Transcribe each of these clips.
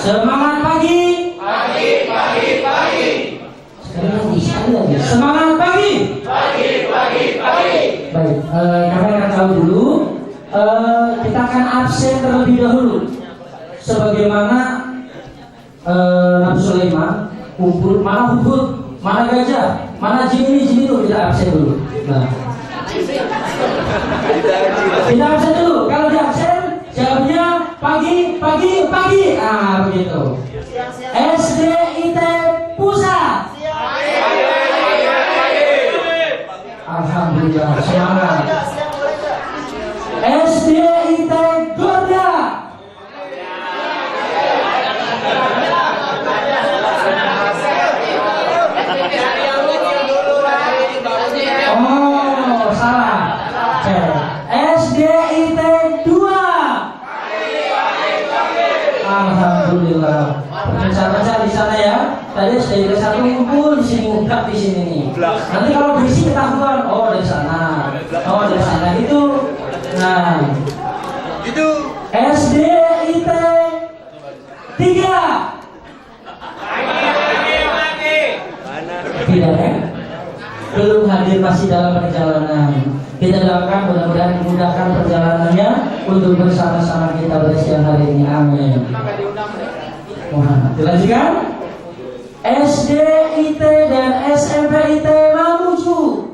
Semangat pagi. Pagi, pagi, pagi. Sekali lagi. Semangat pagi. Pagi, pagi, pagi. Baik, kami akan tahu dulu. Kita akan absen terlebih dahulu. Sebagaimana Nabi Sulaiman kumpul, mana hudhud, mana gajah, mana jin ini jin itu, kita absen dulu. Nah, kita absen dulu. Kalau di absen, jawabnya pagi, pagi, pagi. Ah, begitu. SDIT Pusat. Alhamdulillah, semangat. SDIT Gorda. Oh, salah. SDIT 2. Alhamdulillah. Pemirsa di sana ya. Tadi SDIT 1 ngumpul di sini, ngumpul di sini nih. Nanti kalau berisi ketahuan, oh dari sana, oh dari sana itu. Nah, Itu SDIT 3. Tidak ya? Belum hadir, masih dalam perjalanan. Kita doakan mudah-mudahan dimudahkan perjalanannya untuk bersama-sama kita pada siang hari ini. Amin. Wah, dilanjutkan. SDIT dan SMPIT Mamuju.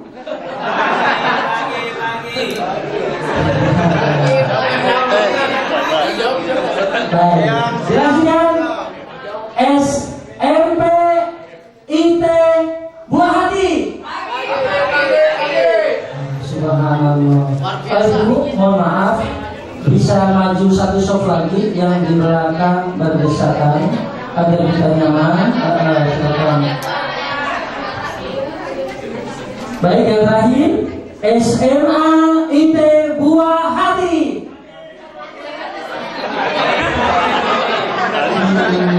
Baik, dilanjutkan. SMPIT Buah Hati. Subhanallah. Ibu, mohon maaf, bisa maju satu soft lagi yang di belakang berdesakan agar kita nyaman. Silakan. Baik, yang terakhir SMA IT Buah Hati.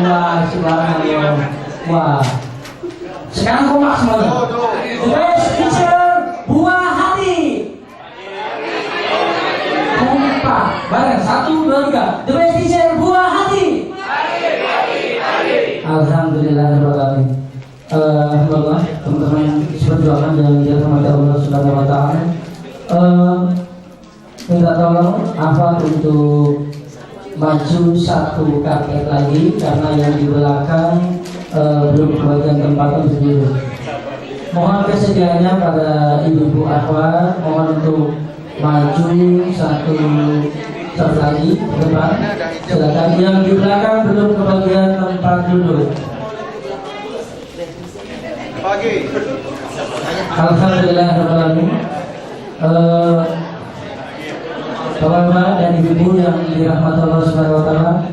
Wah, subhanallah. Wah. Sekarang kompak semuanya. The best teacher Buah Hati. Kompak. Bareng 1, 2, 3. The best teacher Buah Hati. Alhamdulillahirrahmanirrahim. Alhamdulillah, teman-teman berjualan dan dirahmati Allah Subhanahu wa taala. Minta tolong Afwan untuk maju satu karpet lagi karena yang di belakang belum kebagian tempat untuk duduk. Mohon kesediaannya pada ibu-ibu Afwan, mohon untuk maju satu lagi ke depan. Silakan, yang di belakang belum kebagian tempat duduk. pagi. Alhamdulillahirrahmanirrahim. Bapak-bapak dan ibu-ibu yang dirahmati Allah Subhanahu wa taala,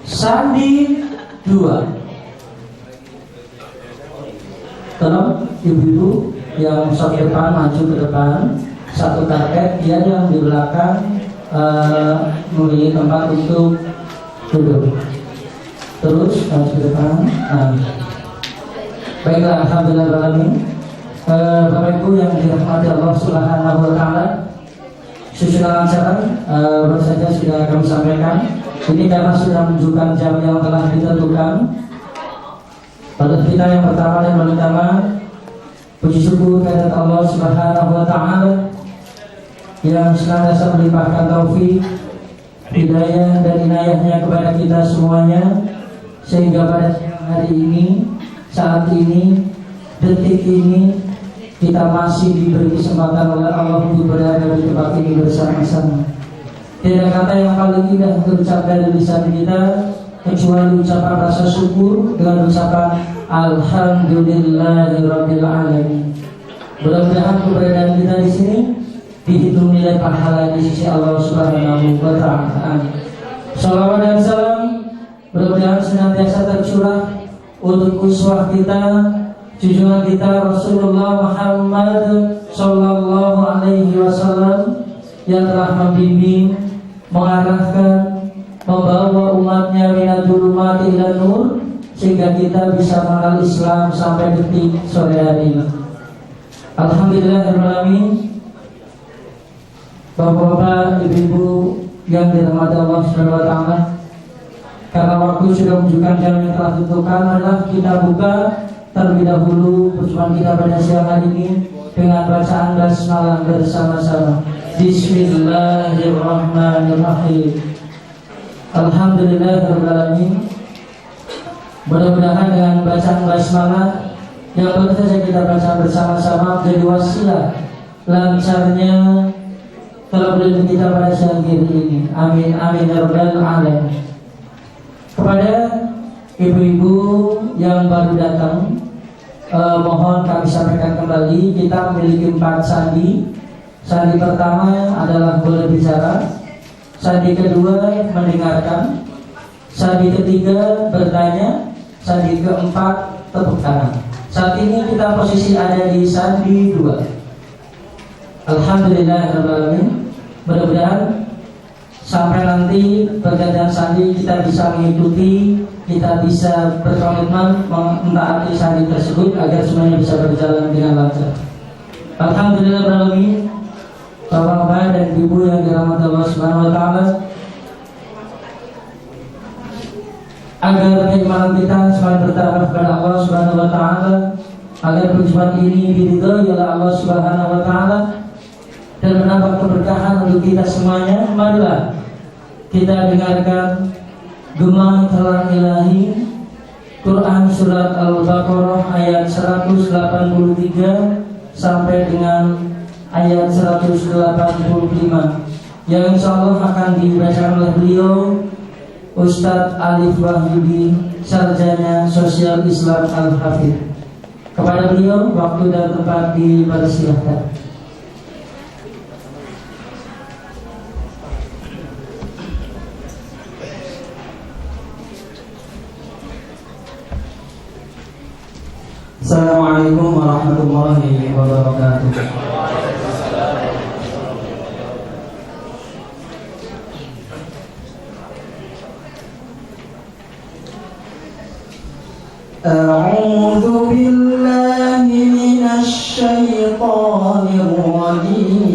sandi 2. Tolong ibu-ibu yang satu depan maju ke depan, satu karpet, dia yang di belakang memiliki tempat untuk duduk. Terus maju ke depan. Nah, baiklah, alhamdulillah. Bapak Ibu yang dirahmati Allah Subhanahu wa taala, susunan acara baru saja sudah kami sampaikan. Ini karena sudah menunjukkan jam yang telah ditentukan. Pada kita yang pertama dan paling utama, puji syukur kepada Allah Subhanahu wa taala yang senantiasa melimpahkan taufik, hidayah dan inayahnya kepada kita semuanya, sehingga pada siang hari ini, saat ini, detik ini, kita masih diberi kesempatan oleh Allah untuk berada di tempat ini bersama-sama. Tidak kata yang paling indah terucap dari lisan kita kecuali ucapan rasa syukur dengan ucapan Alhamdulillahirabbil alamin. Mudah-mudahan keberadaan kita di sini dihitung nilai pahala di sisi Allah Subhanahu wa taala. Salawat dan salam mudah-mudahan senantiasa tercurah untuk uswah kita, junjungan kita Rasulullah Muhammad sallallahu alaihi wasallam yang telah membimbing, mengarahkan, membawa umatnya minal zulumati ila nur, sehingga kita bisa mengenal Islam sampai detik sore hari ini. Alhamdulillahirrahmanirrahim. Bapak-bapak, ibu-ibu yang dirahmati Allah Subhanahu wa taala, Karena waktu sudah menunjukkan jam yang telah ditentukan, adalah kita buka terlebih dahulu perjumpaan kita pada siang hari ini dengan bacaan basmalah bersama-sama. Bismillahirrahmanirrahim. Alhamdulillahirrahmanirrahim. Mudah-mudahan dengan bacaan basmalah yang baru saja kita baca bersama-sama menjadi wasilah lancarnya teladan kita pada siang hari ini. Amin amin ya rabbal alamin. Kepada ibu-ibu yang baru datang, mohon kami sampaikan kembali, kita memiliki 4 sandi. Sandi pertama adalah boleh bicara, sandi kedua mendengarkan, sandi ketiga bertanya, sandi keempat tepuk tangan. Saat ini kita posisi ada di sandi 2. Alhamdulillahirrahmanirrahim. Mudah-mudahan sampai nanti pergantian sandi kita bisa mengikuti, kita bisa berkomitmen mentaati sandi tersebut agar semuanya bisa berjalan dengan lancar. Alhamdulillahirrahmanirrahim. Bapak-bapak dan ibu yang dirahmati Allah Subhanahu wa taala, agar keimanan kita semakin bertambah kepada Allah Subhanahu wa taala, agar perjumpaan ini diridhoi oleh Allah Subhanahu wa taala dan menambah keberkahan untuk kita semuanya. Marilah kita dengarkan gema kalam ilahi Quran surat Al-Baqarah ayat 183 sampai dengan ayat 185 yang insyaallah akan dibacakan oleh beliau Ustadz Alif Wahyudi, sarjana sosial Islam Al-Hafidh. Kepada beliau waktu dan tempat dipersilahkan. Assalamualaikum warahmatullahi wabarakatuh. A'udzu billahi minasy syaithanir rajim.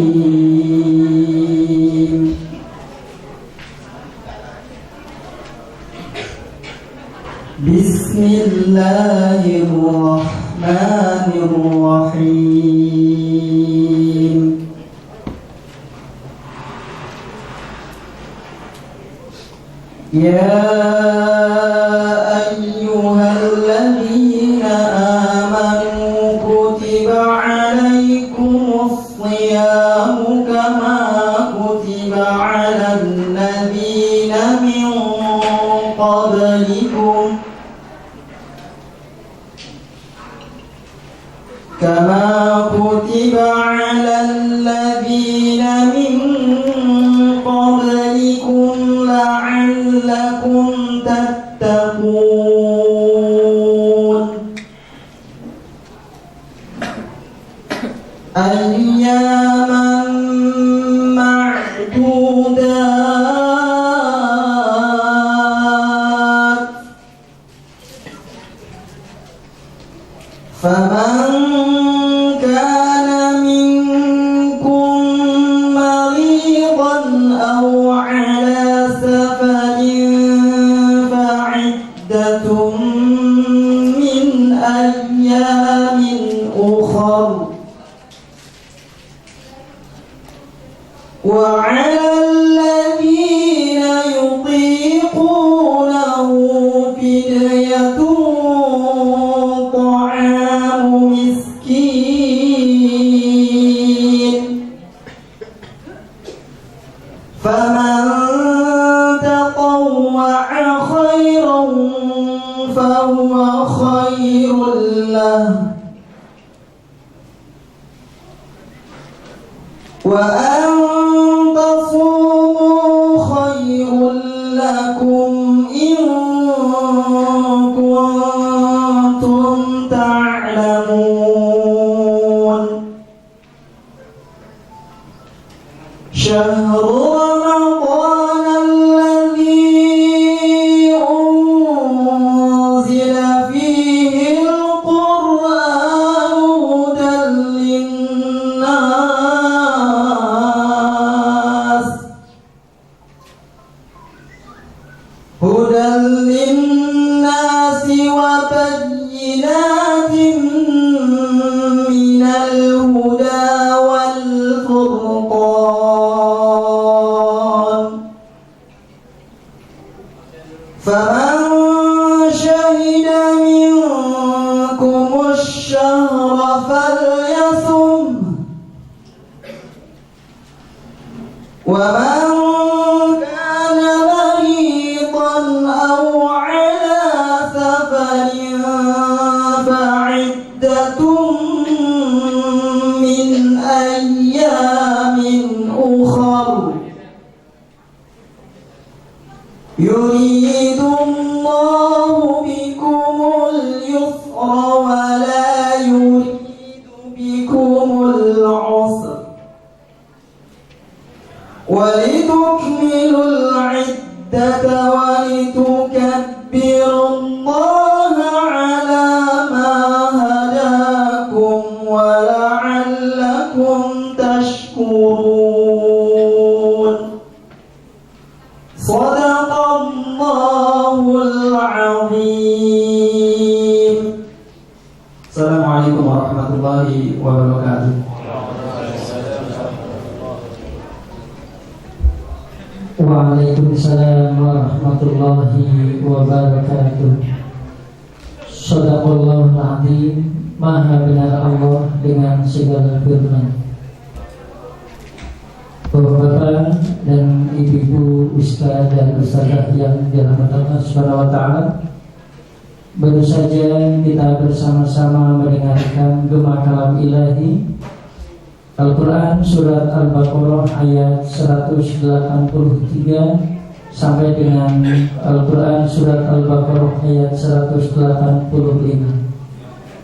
Bismillahirrahmanirrahim. Ya ayyuhalladzina amanu kutiba alaikumus shiyamu kama kutiba alal ladzina min qablikum كما كتب على الذين من قبلكم لعلكم تتقون أياما معدودات فمن كان منكم مريضا أو على سفر فعدة من أيام أخر وعلى الذين يطيقونه فدية طعام مسكين فمن تطوع خيرا فهو خير له وأن تصوموا خير لكم إن كنتم تعلمون شهر رمضان الذي أنزل فيه القرآن هدى للناس فمن شهد منكم الشهر فليصم ومن كان مريضا أو على سفر فعدة من أيام أخر يريد الله بكم اليسر ولا يريد بكم العسر ولتكملوا العدة ولتكبروا الله على ما هداكم ولعلكم تشكرون صدق الله العظيم. Assalamualaikum warahmatullahi wabarakatuh. Waalaikumsalam warahmatullahi wabarakatuh. Shadaqallahul azim. Maha benar Allah dengan segala firman. Bapak-bapak dan ibu-ibu, ustaz dan ustazah yang dirahmati Allah Subhanahu wa taala, baru saja kita bersama-sama mendengarkan gema kalam ilahi Al-Quran Surat Al-Baqarah ayat 183 sampai dengan Al-Quran Surat Al-Baqarah ayat 185.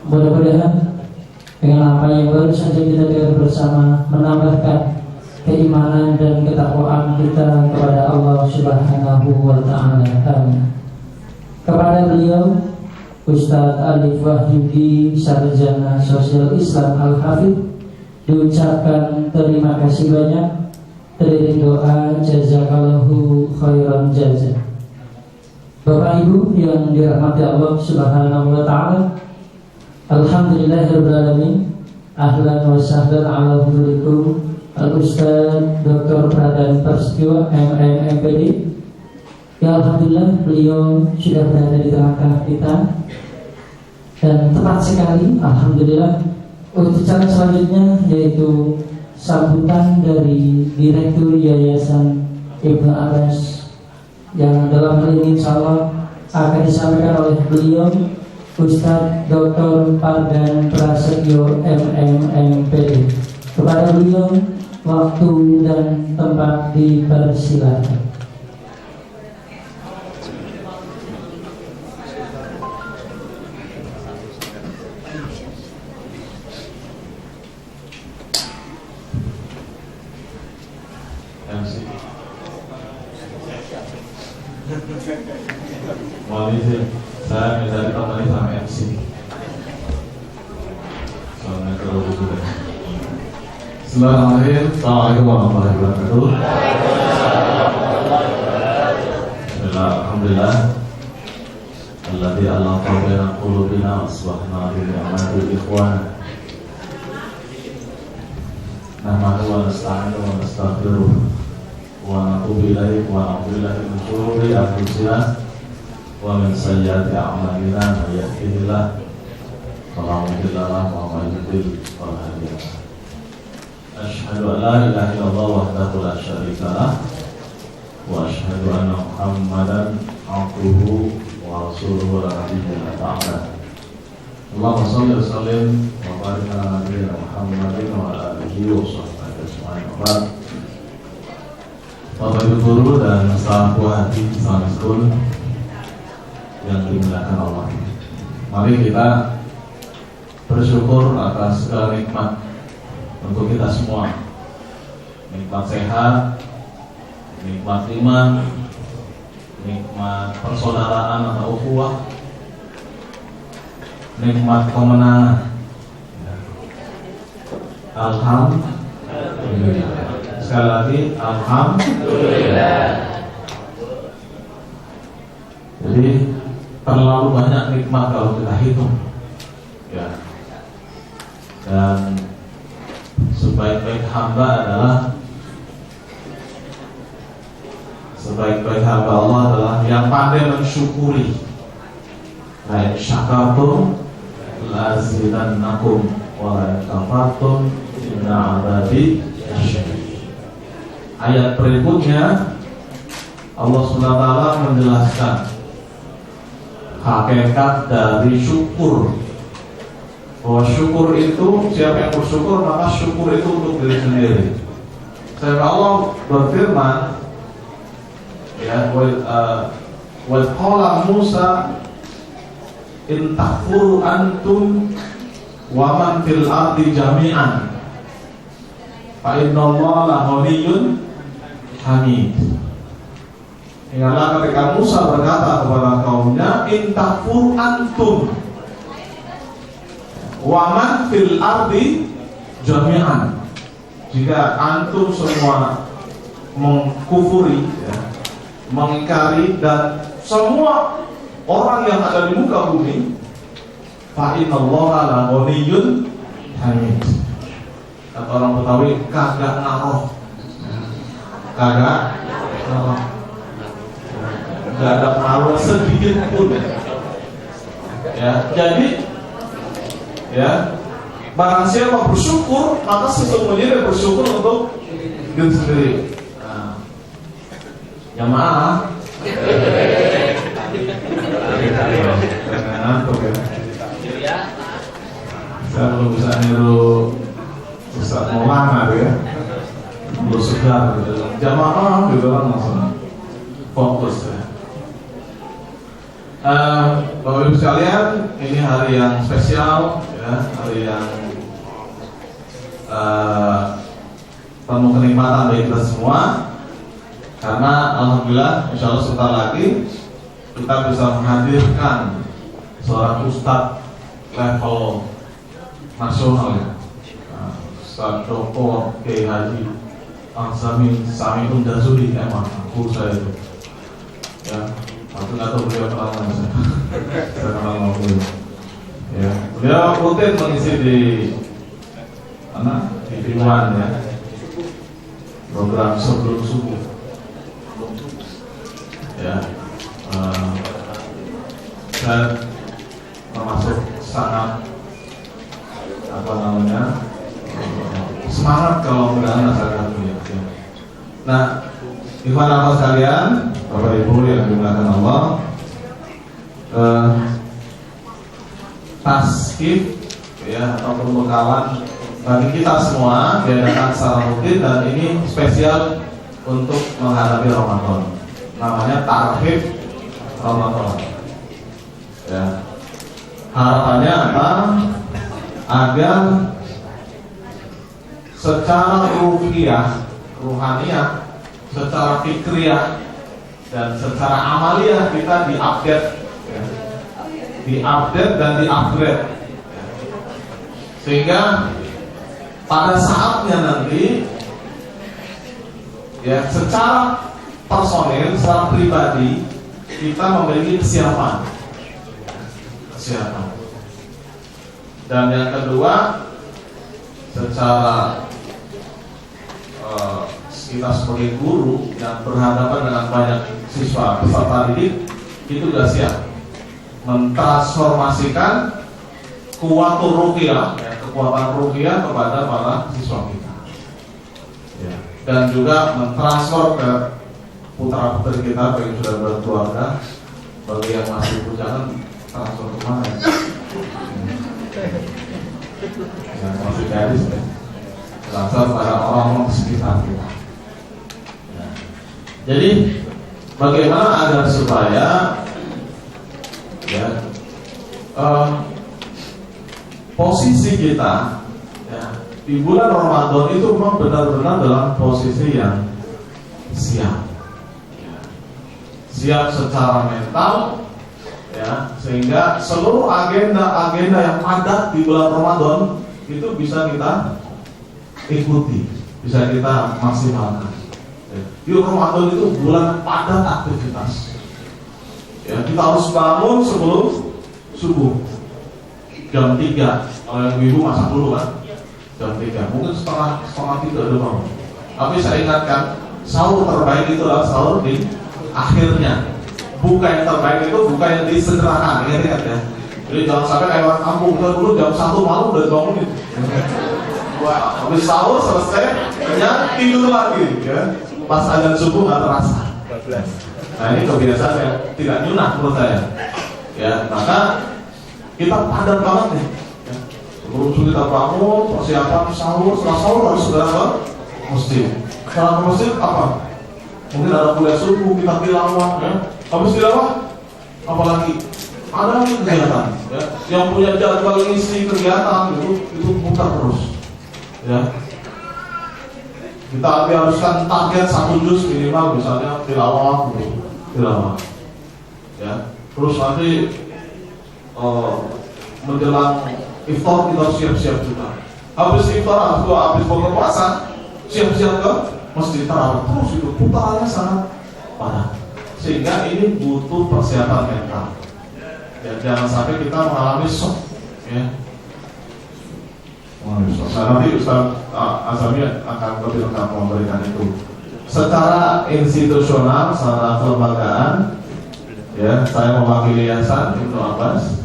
Mudah-mudahan dengan apa yang baru saja kita dengar bersama menambahkan keimanan dan ketakwaan kita kepada Allah Subhanahu wa taala. Amin. Kepada beliau Ustaz Alif Wahyudi, Sarjana Sosial Islam Al-Hafidh, diucapkan terima kasih banyak, teriring doa jazakallahu khairan jazak. Bapak Ibu yang dirahmati Allah Subhanahu wa taala, alhamdulillahirabbil alamin. Ahlan wa sahlan ala hudurikum Al-Ustaz Dr. Pradhan Prasetyo MM MPD. Ya alhamdulillah beliau sudah berada di tengah-tengah kita. Dan tepat sekali alhamdulillah untuk cara selanjutnya yaitu sambutan dari Direktur Yayasan Ibnu Abbas yang dalam hal ini insyaallah akan disampaikan oleh beliau Ustaz Dr. Pradhan Prasetyo MM MPD. Kepada beliau waktu dan tempat dipersilakan. Mohon izin, saya minta ditemani sama MC. Bismillahirrahmanirrahim. Assalamualaikum warahmatullahi wabarakatuh. Alhamdulillah. Alladzi alaqa baina qulubina asbahna bi ni'matil ikhwan. Nahmadu wa nasta'inu wa nastaghfiruh wa natubu ilaihi wa na'udzu billahi min shururi anfusina wa min sayyiati a'malina. May yahdihillahu fala mudilla lahu wa may yudlil fala hadiya lahu. Asyhadu an la ilaha illallah wahdahu la syarika lah wa asyhadu anna Muhammadan abduhu wa rasuluhu la nabiyya ba'da. Allahumma shalli wa sallim wa barik ala nabiyyina Muhammadin wa ala alihi wa sahbihi ajma'in. Bapak Ibu guru dan sahabat buah hati Islamic School yang dimuliakan Allah, mari kita bersyukur atas segala nikmat untuk kita semua. Nikmat sehat, nikmat iman, nikmat persaudaraan atau ukhuwah, nikmat kemenangan. Alhamdulillah. Sekali lagi, alhamdulillah. Jadi terlalu banyak nikmat kalau kita hitung, ya. Dan sebaik-baik hamba adalah sebaik-baik hamba Allah adalah yang pandai mensyukuri. La in syakartum la azidannakum wa la in kafartum inna adzabi lasyadid. Ayat berikutnya Allah SWT menjelaskan hakikat dari syukur, bahwa syukur itu, siapa yang bersyukur maka syukur itu untuk diri sendiri. Sebab Allah berfirman, ya, wa qala Musa in takfuru antum wa man fil ardi jami'an fa innallaha laghaniyyun hamid. Ingatlah ketika Musa berkata kepada kaumnya, in takfuru antum wa man fil ardi jami'an. Jika antum semua mengkufuri, ya, mengingkari, dan semua orang yang ada di muka bumi, fa innallaha laghaniyyun hamid. Kata orang Betawi, kagak naroh, kagak naroh, nggak ada pengaruh sedikit pun. Ya, jadi, ya, barang siapa bersyukur, maka sesungguhnya dia bersyukur untuk diri sendiri. Nah, jamaah, ngantuk ya. Saya belum bisa niru Ustaz Maulana ya, belum segar gitu. Jamaah gitu kan langsung fokus ya. Bapak Ibu sekalian, ini hari yang spesial, ya, hari yang penuh kenikmatan bagi kita semua, karena alhamdulillah insya Allah sebentar lagi kita bisa menghadirkan seorang ustadz level nasional, ya, Ustadz Dr. Kiai Haji Samiun Jazuli, emang aku saya itu, ya. Aku nggak tahu beliau pernah saya kenal beliau. Ya, beliau rutin mengisi di mana? Di Timuan, ya, program sebelum subuh. Ya, saya termasuk sangat semangat kalau mendengar nasihat beliau. Ya. Nah, ikhwan akhwat sekalian, Bapak Ibu yang dimuliakan Allah, tasqif, ya, atau pembekalan bagi kita semua diadakan secara rutin, dan ini spesial untuk menghadapi Ramadan. Namanya tarhib Ramadan. Ya. Harapannya apa? Agar secara ruhaniyah, secara fikriyah, dan secara amaliyah kita diupdate, ya, diupdate dan diupgrade, ya. Sehingga pada saatnya nanti, ya, secara personil, secara pribadi kita memiliki kesiapan. Dan yang kedua, secara kita sebagai guru yang berhadapan dengan banyak siswa peserta didik, itu sudah siap mentransformasikan kuwatul ruqyah, ya, kekuatan ruqyah kepada para siswa kita, ya. Dan juga mentransfer ke putra putri kita bagi sudah berkeluarga, bagi yang masih bujangan transfer kemana, ya? Yang masih gadis, ya, transfer pada orang-orang sekitar kita. Jadi bagaimana agar supaya, ya, posisi kita, ya, di bulan Ramadan itu memang benar-benar dalam posisi yang siap, ya. Siap secara mental, ya, sehingga seluruh agenda-agenda yang padat di bulan Ramadan itu bisa kita ikuti, bisa kita maksimalkan. Di Ramadan itu bulan padat aktivitas, ya, kita harus bangun sebelum subuh jam 3. Kalau yang ibu masak dulu kan jam 3, mungkin setengah 3 udah bangun. Tapi saya ingatkan, sahur terbaik itu adalah sahur di akhirnya. Buka yang terbaik itu buka yang disegerakan, ingat ya. Jadi jangan sampai kayak orang kampung dulu jam 1 malam udah bangunin. Wah, habis sahur selesai, ternyata tidur lagi, ya. Pas azan subuh nggak terasa. Nah ini kebiasaan yang tidak nyunah menurut saya. Ya, maka kita padat banget nih. Ya. Sebelum kita bangun, persiapan sahur, setelah sahur harus segera ke masjid. Setelah ke masjid apa? Mungkin ada kuliah subuh, kita tilawah, ya. Habis tilawah, apalagi ada lagi kegiatan, ya. Yang punya jadwal isi kegiatan itu putar terus, ya. Kita haruskan target 1 juz minimal, misalnya tilawah, ya. Terus nanti menjelang iftar kita siap-siap juga. Habis iftar atau habis buka puasa, siap-siap ke masjid tarawih. Terus itu putarannya sangat padat, sehingga ini butuh persiapan mental. Ya, jangan sampai kita mengalami shock, ya. Nah, nanti Ustaz Azami akan lebih lengkap memberikan itu. Secara institusional, secara kelembagaan, ya, saya mewakili Yayasan Ibnu Abbas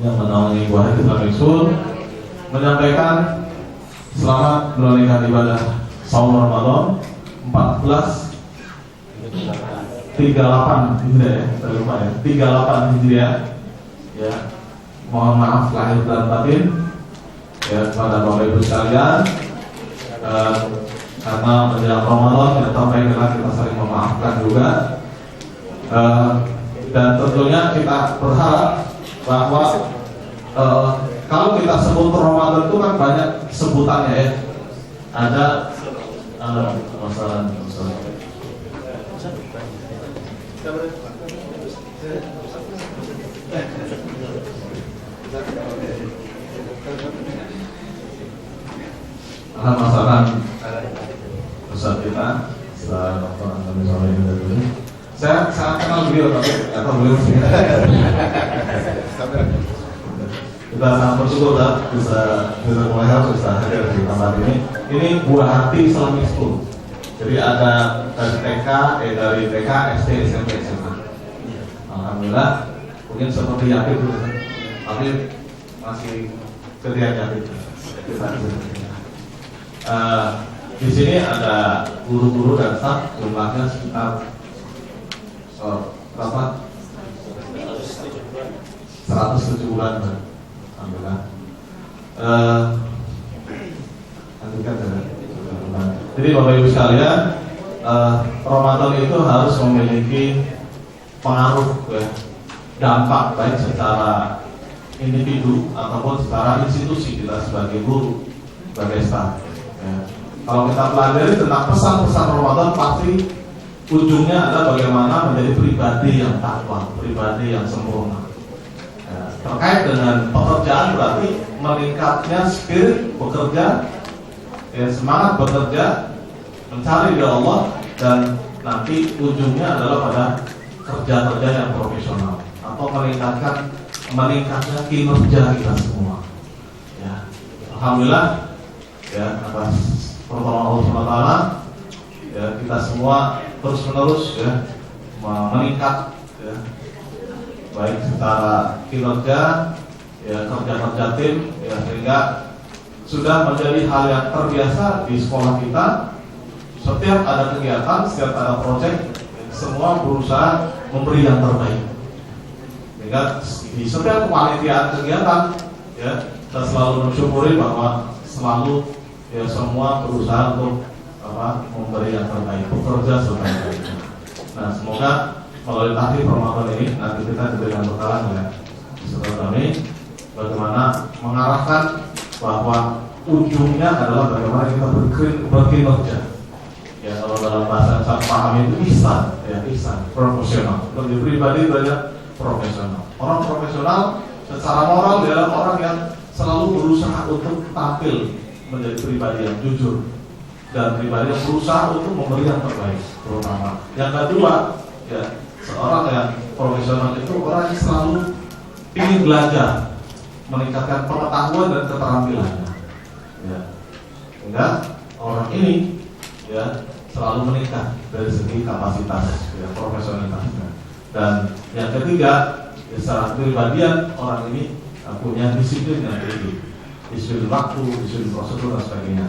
yang menaungi Buah Hati Islamiyah menyampaikan selamat menunaikan ibadah Saum Ramadan 1438 Hijriah, ya, saya lupa ya, 38 Hijriah, ya. Mohon maaf lahir dan batin, ya, kepada Bapak Ibu sekalian, karena menjelang Ramadan yang terbaik adalah kita saling memaafkan juga, dan tentunya kita berharap bahwa kalau kita sebut Ramadan itu kan banyak sebutannya, ya. Ada masalah. Masalah Ustaz kita, Ustaz Dr. Antoni Solihin dulu. Saya sangat kenal beliau, tapi atau beliau kita sangat bersyukur bisa mulai harus bisa hadir di tempat ini. Ini Buah Hati Islamic School. Jadi ada dari TK, SD, SMP, SMA. Alhamdulillah, mungkin seperti Yakib, tapi masih ketika Yakib. Di sini ada guru-guru dan staf, jumlahnya sekitar berapa? 107 bulan, alhamdulillah. Jadi Bapak Ibu sekalian, Ramadan itu harus memiliki pengaruh, ya, dampak baik secara individu ataupun secara institusi kita sebagai guru, sebagai staf. Ya. Kalau kita pelajari tentang pesan-pesan Ramadan, pasti ujungnya adalah bagaimana menjadi pribadi yang takwa, pribadi yang sempurna. Ya. Terkait dengan pekerjaan berarti meningkatnya spirit bekerja, ya, semangat bekerja, mencari ridha Allah, dan nanti ujungnya adalah pada kerja-kerja yang profesional atau meningkatnya kinerja kita semua. Ya. Alhamdulillah, ya, atas pertolongan Allah SWT, ya, kita semua terus-menerus, ya, meningkat, ya, baik secara kinerja, ya, kerja-kerja tim, ya, sehingga sudah menjadi hal yang terbiasa di sekolah kita. Setiap ada kegiatan, setiap ada proyek, semua berusaha memberi yang terbaik. Sehingga di setiap kepanitiaan kegiatan, ya, kita selalu mensyukuri bahwa selalu, ya, semua berusaha untuk memberi yang terbaik, bekerja sebaik-baiknya. Nah, semoga melalui tahfidz Ramadan ini nanti kita diberikan bekalan, ya, seperti kami, bagaimana mengarahkan bahwa ujungnya adalah bagaimana kita berkinerja. Ya, kalau dalam bahasa yang saya pahami itu ihsan, ya, ihsan, profesional. Untuk pribadi banyak profesional. Orang profesional secara moral dia adalah orang yang selalu berusaha untuk tampil menjadi pribadi yang jujur dan pribadi yang berusaha untuk memberi yang terbaik, terutama. Yang kedua, ya, seorang yang profesional itu orang yang selalu ingin belajar, meningkatkan pengetahuan dan keterampilannya. Ya. Sehingga orang ini, ya, selalu meningkat dari segi kapasitas, ya, profesionalitasnya. Dan yang ketiga, ya, secara kepribadian orang ini punya disiplin yang tinggi, disiplin waktu, disiplin prosedur dan sebagainya.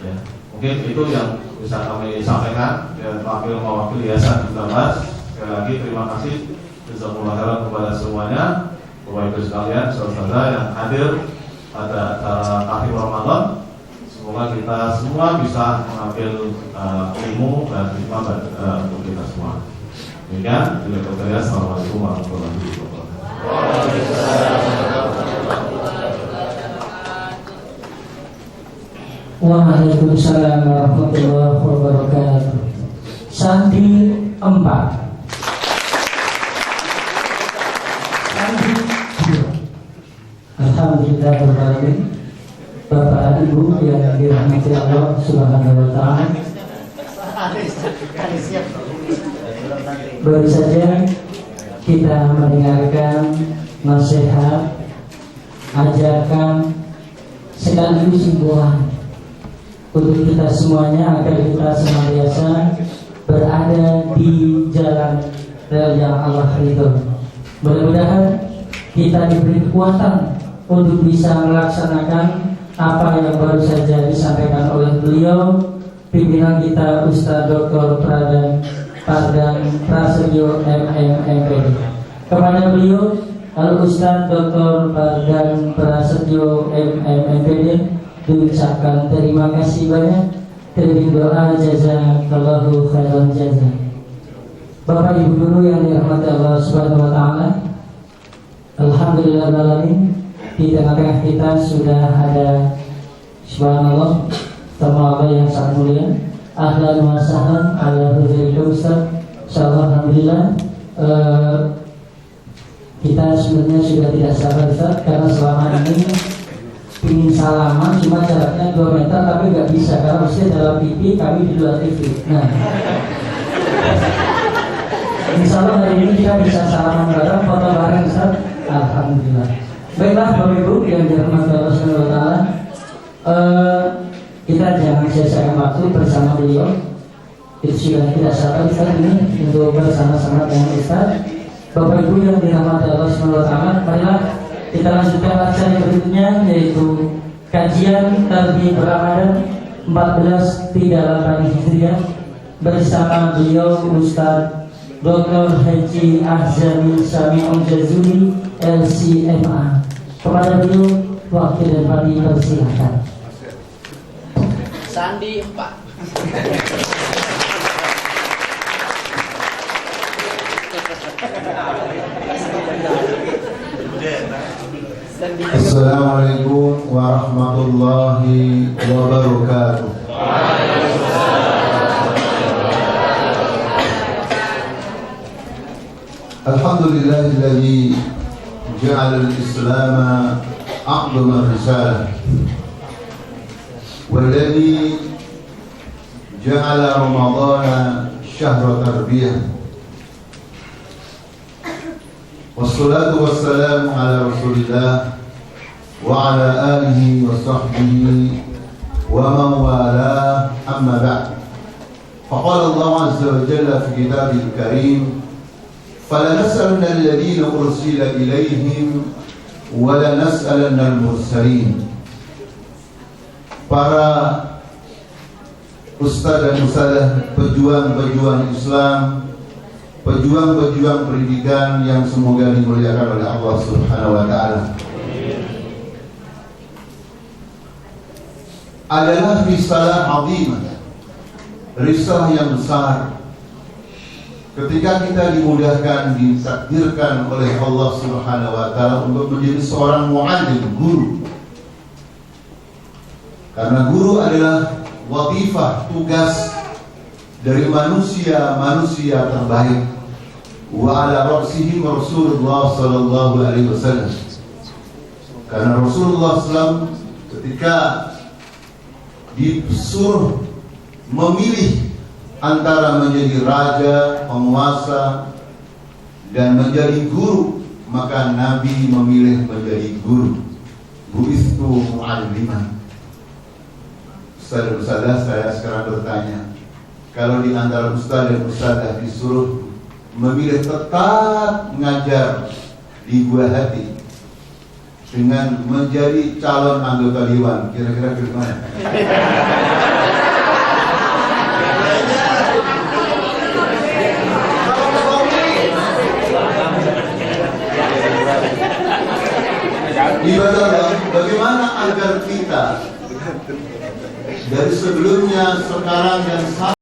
Ya, mungkin itu yang bisa kami sampaikan. Ya, mewakili Yayasan 19. Sekali lagi terima kasih jazakumullah khairan kepada semuanya, Bapak Ibu sekalian, saudara yang hadir pada acara Akhir Ramadan. Semoga kita semua bisa mengambil ilmu dan hikmah untuk kita semua. Demikian, Assalamualaikum warahmatullahi wabarakatuh. Waalaikumsalam warahmatullahi wabarakatuh. Sandi 4. Alhamdulillahirrahmanirrahim. Bapak Ibu yang dirahmati Allah Subhanahu wa Ta'ala, baru saja kita mendengarkan nasihat, ajakan, sekaligus himbauan untuk kita semuanya agar kita senantiasa berada di jalan yang Allah ridho. Mudah-mudahan kita diberi kekuatan untuk bisa melaksanakan apa yang baru saja disampaikan oleh beliau, pimpinan kita Ustaz Dr. Pardhan Prasetyo MMMPD. Kepada beliau Al-Ustaz Dr. Pardhan Prasetyo MMMPD diucapkan terima kasih banyak, terima doa jazakallahu khairan jazaa. Bapak Ibu guru yang dirahmati Allah Subhanahu wa Ta'ala, alhamdulillahirrahmanirrahim, di tengah-tengah kita sudah ada, subhanallah, tamu yang sangat mulia, ahlan wa sahlan ala huzuril Ustaz. Insyaallah, alhamdulillah, kita sebenarnya sudah tidak sabar Ustaz, karena selama ini ingin salaman, cuma jaraknya 2 meter, tapi nggak bisa karena Ustaz dalam TV, kami di luar TV. Nah, insyaallah hari ini kita bisa salaman bareng, foto bareng Ustaz. Alhamdulillah. Baiklah Bapak Ibu yang dirahmati Allah Subhanahu wa Ta'ala, kita jangan sia-siakan waktu bersama beliau. Itu sudah tidak sabar Ustaz ini untuk bersama-sama dengan Ustaz. Bapak Ibu yang dirahmati Allah Subhanahu wa Ta'ala, marilah kita lanjutkan acara berikutnya, yaitu kajian Tarbiyah Ramadan 14 3 Hijriah bersama beliau Ustaz Dr. Haji Ahzami Sami'un Jazuli LCMA. Kepada beliau wakil dan padi persilahkan. Sandi 4. Assalamualaikum warahmatullahi wabarakatuh. Alhamdulillahilladzi ja'ala al-Islam a'zama risalah walladzi ja'ala Ramadana syahra tarbiyah. Wassalatu wassalamu ala Rasulillah wa ala alihi wa sahbihi wa man wala, amma ba'd. Faqala Allah azza wa jalla fi kitabil karim, فَلَنَسْأَلَنَّ الَّذِينَ أُرْسِلَ إِلَيْهِمْ وَلَنَسْأَلَنَّ الْمُرْسَلِينَ. Para ustaz dan ustazah, pejuang-pejuang Islam, pejuang-pejuang pendidikan yang semoga dimuliakan oleh Allah Subhanahu wa Ta'ala, adalah risalah azimah, risalah yang besar. Ketika kita dimudahkan, ditakdirkan oleh Allah Subhanahu wa Ta'ala untuk menjadi seorang mu'allim, guru. Karena guru adalah watifah, tugas dari manusia terbaik. Wa ala ra'sihim Rasulullah sallallahu alaihi wasallam. Karena Rasulullah SAW ketika disuruh memilih antara menjadi raja, penguasa, dan menjadi guru, maka Nabi memilih menjadi guru. Bu'istu mu'alliman. Saudara-saudara, saya sekarang bertanya, kalau di antara ustaz dan ustazah disuruh memilih tetap mengajar di Buah Hati dengan menjadi calon anggota dewan, kira-kira bagaimana? Ibadah, bagaimana agar kita dari sebelumnya, sekarang dan sampai